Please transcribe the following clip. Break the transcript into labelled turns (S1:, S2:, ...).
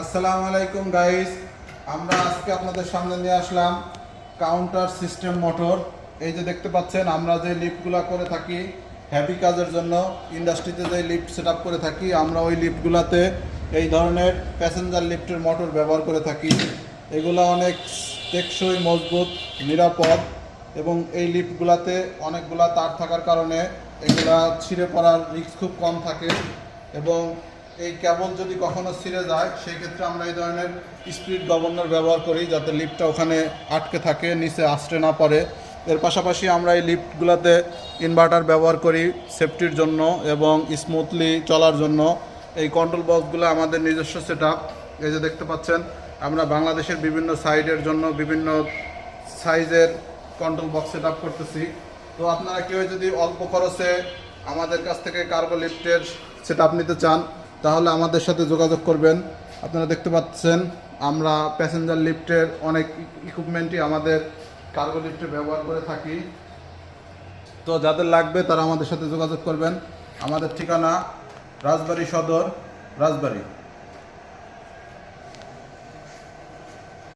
S1: আসসালামু আলাইকুম গাইস, আমরা আজকে আপনাদের সামনে নিয়ে আসলাম কাউন্টার সিস্টেম মোটর। এই যে দেখতে পাচ্ছেন, আমরা যে লিফটগুলো করে থাকি হেভি কাজের জন্য, ইন্ডাস্ট্রিতে যে লিফট সেট আপ করে থাকি, আমরা ওই লিফটগুলোতে এই ধরনের প্যাসেঞ্জার লিফটের মোটর ব্যবহার করে থাকি। এগুলো অনেক টেকসই, মজবুত, নিরাপদ এবং এই লিফটগুলোতে অনেকগুলা তার থাকার কারণে এগুলা ছিঁড়ে পড়ার রিস্ক খুব কম থাকে। এবং এই কেবল যদি কখনো ছিঁড়ে যায়, সেই ক্ষেত্রে আমরা এই ধরনের স্পিড গভর্নর ব্যবহার করি, যাতে লিফটটা ওখানে আটকে থাকে, নিচে আশ্রে না পড়ে। এর পাশাপাশি আমরা এই লিফটগুলোতে ইনভার্টার ব্যবহার করি সেফটির জন্য এবং স্মুথলি চলার জন্য। এই কন্ট্রোল বক্সগুলো আমাদের নিজস্ব সেট আপ। এই যে দেখতে পাচ্ছেন, আমরা বাংলাদেশের বিভিন্ন সাইডের জন্য বিভিন্ন সাইজের কন্ট্রোল বক্স সেট আপ করতেছি। তো আপনারা কেউ যদি অল্প খরচে আমাদের কাছ থেকে কার্গো লিফটের সেট আপ নিতে চান, তাহলে আমাদের সাথে যোগাযোগ করবেন। আপনারা দেখতে পাচ্ছেন, আমরা প্যাসেঞ্জার লিফটের অনেক ইকুইপমেন্টই আমাদের কার্গো লিফটে ব্যবহার করে থাকি। তো যাদের লাগবে তারা আমাদের সাথে যোগাযোগ করবেন। আমাদের ঠিকানা রাজবাড়ী সদর, রাজবাড়ী।